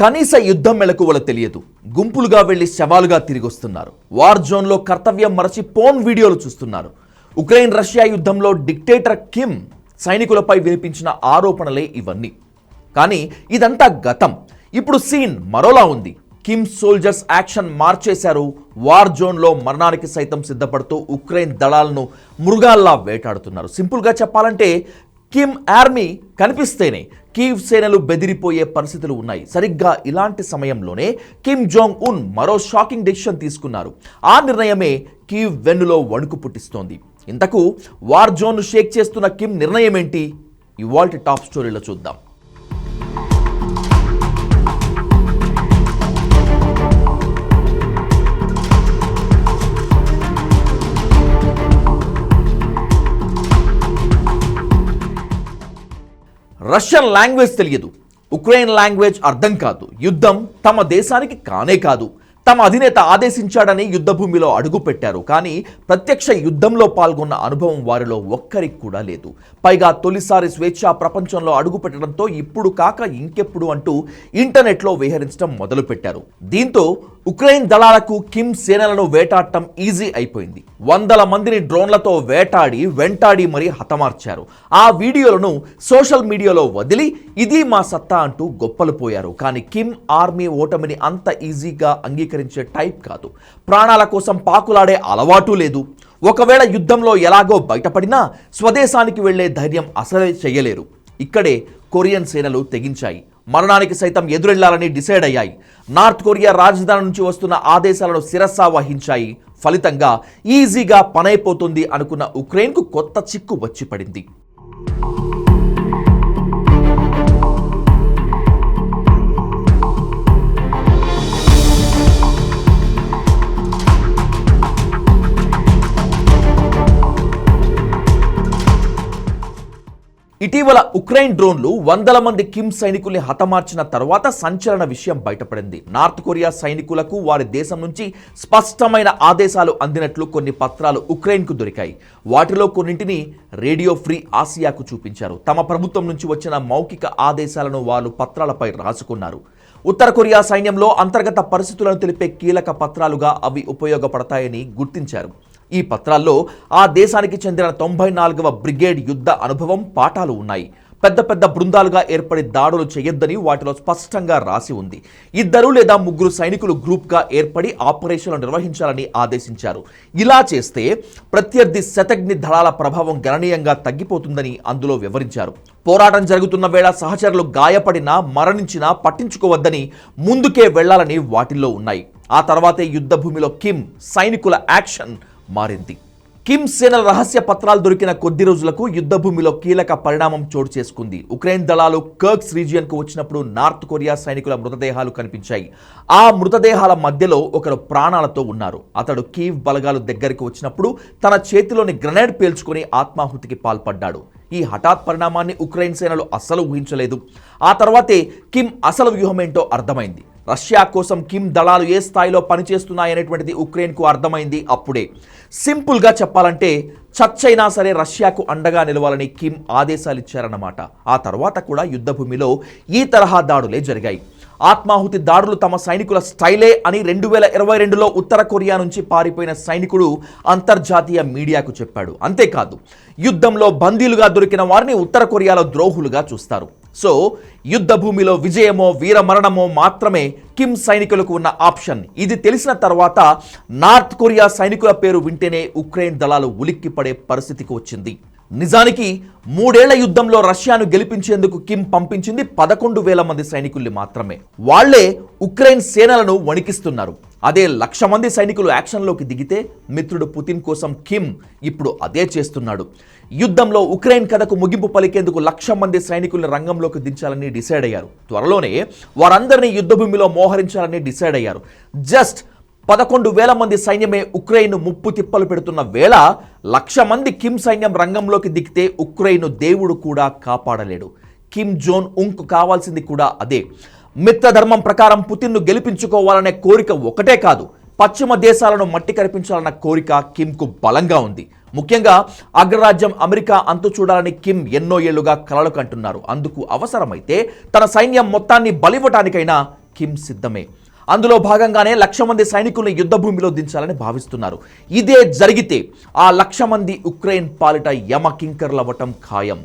కనీస యుద్ధం మెలకువలు తెలియదు. గుంపులుగా వెళ్లి శవాలుగా తిరిగొస్తున్నారు. వార్ జోన్లో కర్తవ్యం మరచి పోన్ వీడియోలు చూస్తున్నారు. ఉక్రెయిన్ రష్యా యుద్ధంలో డిక్టేటర్ కిమ్ సైనికులపై వినిపించిన ఆరోపణలే ఇవన్నీ. కానీ ఇదంతా గతం. ఇప్పుడు సీన్ మరోలా ఉంది. కిమ్ సోల్జర్స్ యాక్షన్ మార్చేశారు. వార్ జోన్లో మరణానికి సైతం సిద్ధపడుతూ ఉక్రెయిన్ దళాలను మృగాల్లా వేటాడుతున్నారు. సింపుల్గా చెప్పాలంటే కిమ్ ఆర్మీ కనిపిస్తేనే కీవ్ సేనలు బెదిరిపోయే పరిస్థితులు ఉన్నాయి. సరిగ్గా ఇలాంటి సమయంలోనే కిమ్ జోంగ్ ఉన్ మరో షాకింగ్ డెసిషన్ తీసుకున్నారు. ఆ నిర్ణయమే కీవ్ వెన్నులో వణుకు పుట్టిస్తోంది. ఇంతకు వార్ జోన్ను షేక్ చేస్తున్న కిమ్ నిర్ణయం ఏంటి? ఇవాల్టి టాప్ స్టోరీలో చూద్దాం. రష్యన్ లాంగ్వేజ్ తెలియదు, ఉక్రెయిన్ లాంగ్వేజ్ అర్థం కాదు, యుద్ధం తమ దేశానికి కానే కాదు. తమ అధినేత ఆదేశించాడని యుద్ధభూమిలో అడుగుపెట్టారు. కానీ ప్రత్యక్ష యుద్ధంలో పాల్గొన్న అనుభవం వారిలో ఒక్కరికి కూడా లేదు. పైగా తొలిసారి స్వేచ్ఛా ప్రపంచంలో అడుగుపెట్టడంతో ఇప్పుడు కాక ఇంకెప్పుడు అంటూ ఇంటర్నెట్లో విహరించడం మొదలుపెట్టారు. దీంతో ఉక్రెయిన్ దళాలకు కిమ్ సేనలను వేటాడటం ఈజీ అయిపోయింది. వందల మందిని డ్రోన్లతో వెంటాడి మరీ హతమార్చారు. ఆ వీడియోలను సోషల్ మీడియాలో వదిలి ఇది మా సత్తా అంటూ గొప్పలు పోయారు. కానీ కిమ్ ఆర్మీ ఓటమిని అంత ఈజీగా అంగీకరించే టైప్ కాదు. ప్రాణాల కోసం పాకులాడే అలవాటు లేదు. ఒకవేళ యుద్ధంలో ఎలాగో బయటపడినా స్వదేశానికి వెళ్లే ధైర్యం అసలే చెయ్యలేరు. ఇక్కడే కొరియన్ సేనలు తెగించాయి. మరణానికి సైతం ఎదురెళ్లాలని డిసైడ్ అయ్యాయి. నార్త్ కొరియా రాజధాని నుంచి వస్తున్న ఆదేశాలను శిరస్సా వహించాయి. ఫలితంగా ఈజీగా పనైపోతుంది అనుకున్న ఉక్రెయిన్కు కొత్త చిక్కు వచ్చి పడింది. ఇటీవల ఉక్రెయిన్ డ్రోన్లు వందల మంది కిమ్ సైనికుల్ని హతమార్చిన తర్వాత సంచలన విషయం బయటపడింది. నార్త్ కొరియా సైనికులకు వారి దేశం నుంచి స్పష్టమైన ఆదేశాలు అందినట్లు కొన్ని పత్రాలు ఉక్రెయిన్కు దొరికాయి. వాటిలో కొన్నింటిని రేడియో ఫ్రీ ఆసియాకు చూపించారు. తమ ప్రభుత్వం నుంచి వచ్చిన మౌఖిక ఆదేశాలను వాళ్ళు పత్రాలపై రాసుకున్నారు. ఉత్తర కొరియా సైన్యంలో అంతర్గత పరిస్థితులను తెలిపే కీలక పత్రాలుగా అవి ఉపయోగపడతాయని గుర్తించారు. ఈ పత్రాల్లో ఆ దేశానికి చెందిన 94వ బ్రిగేడ్ యుద్ధ అనుభవం పాఠాలు ఉన్నాయి. పెద్ద పెద్ద బృందాలుగా ఏర్పడి దాడులు చేయొద్దని వాటిలో స్పష్టంగా రాసి ఉంది. 2 లేదా 3 సైనికులు గ్రూప్గా ఏర్పడి ఆపరేషన్లు నిర్వహించాలని ఆదేశించారు. ఇలా చేస్తే ప్రత్యర్థి శతఘ్ని దళాల ప్రభావం గణనీయంగా తగ్గిపోతుందని అందులో వివరించారు. పోరాటం జరుగుతున్న వేళ సహచరులు గాయపడినా మరణించినా పట్టించుకోవద్దని, ముందుకే వెళ్లాలని వాటిల్లో ఉన్నాయి. ఆ తర్వాతే యుద్ధ భూమిలో కిమ్ సైనికుల యాక్షన్ మారింది. కిమ్ సేనల రహస్య పత్రాలు దొరికిన కొద్ది రోజులకు యుద్ధభూమిలో కీలక పరిణామం చోటు చేసుకుంది. ఉక్రెయిన్ దళాలు కర్క్స్ రీజియన్కు వచ్చినప్పుడు నార్త్ కొరియా సైనికుల మృతదేహాలు కనిపించాయి. ఆ మృతదేహాల మధ్యలో ఒకరు ప్రాణాలతో ఉన్నారు. అతడు కీవ్ బలగాలు దగ్గరికి వచ్చినప్పుడు తన చేతిలోని గ్రెనేడ్ పేల్చుకొని ఆత్మాహుతికి పాల్పడ్డాడు. ఈ హఠాత్ పరిణామాన్ని ఉక్రెయిన్ సేనలు అస్సలు ఊహించలేదు. ఆ తర్వాతే కిమ్ అసలు వ్యూహమేంటో అర్థమైంది. రష్యా కోసం కిమ్ దళాలు ఏ స్థాయిలో పనిచేస్తున్నాయనేటువంటిది ఉక్రెయిన్కు అర్థమైంది అప్పుడే. సింపుల్గా చెప్పాలంటే చచ్చైనా సరే రష్యాకు అండగా నిలవాలని కిమ్ ఆదేశాలు ఇచ్చారన్నమాట. ఆ తర్వాత కూడా యుద్ధభూమిలో ఈ తరహా దాడులే జరిగాయి. ఆత్మాహుతి దాడులు తమ సైనికుల స్టైలే అని 2022లో ఉత్తర కొరియా నుంచి పారిపోయిన సైనికుడు అంతర్జాతీయ మీడియాకు చెప్పాడు. అంతేకాదు, యుద్ధంలో బందీలుగా దొరికిన వారిని ఉత్తర కొరియాలో ద్రోహులుగా చూస్తారు. సో యుద్ధ భూమిలో విజయమో వీరమరణమో మాత్రమే కిమ్ సైనికులకు ఉన్న ఆప్షన్. ఇది తెలిసిన తర్వాత నార్త్ కొరియా సైనికుల పేరు వింటేనే ఉక్రెయిన్ దళాలు ఉలిక్కిపడే పరిస్థితికి వచ్చింది. నిజానికి 3 ఏళ్ల యుద్ధంలో రష్యాను గెలిపించేందుకు కిమ్ పంపించింది 11,000 మంది సైనికుల్ని మాత్రమే. వాళ్లే ఉక్రెయిన్ సేనలను వణికిస్తున్నారు. అదే 1,00,000 మంది సైనికులు యాక్షన్లోకి దిగితే మిత్రుడు పుతిన్ కోసం కిమ్ ఇప్పుడు అదే చేస్తున్నాడు. యుద్ధంలో ఉక్రెయిన్ కథకు ముగింపు పలికేందుకు 1,00,000 మంది సైనికుల్ని రంగంలోకి దించాలని డిసైడ్ అయ్యారు. త్వరలోనే వారందరినీ యుద్ధభూమిలో మోహరించాలని డిసైడ్ అయ్యారు. జస్ట్ 11,000 మంది సైన్యమే ఉక్రెయిన్ ముప్పు తిప్పలు పెడుతున్న వేళ 1,00,000 మంది కిమ్ సైన్యం రంగంలోకి దిగితే ఉక్రెయిన్ దేవుడు కూడా కాపాడలేడు. కిమ్ జోన్ ఉన్కు కావాల్సింది కూడా అదే. మిత్రధర్మం ప్రకారం పుతిన్ను గెలిపించుకోవాలనే కోరిక ఒకటే కాదు, పశ్చిమ దేశాలను మట్టి కరిపించాలన్న కోరిక కిమ్కు బలంగా ఉంది. ముఖ్యంగా అగ్రరాజ్యం అమెరికా అంతు చూడాలని కిమ్ ఎన్నో ఏళ్లుగా కలలు కంటున్నారు. అందుకు అవసరమైతే తన సైన్యం మొత్తాన్ని బలివ్వటానికైనా కిమ్ సిద్ధమే. అందులో భాగంగానే 1,00,000 మంది సైనికుల్ని యుద్ధ భూమిలో దించాలని భావిస్తున్నారు. ఇదే జరిగితే ఆ 1,00,000 మంది ఉక్రెయిన్ పాలిట యమ కింకర్లవ్వటం ఖాయం.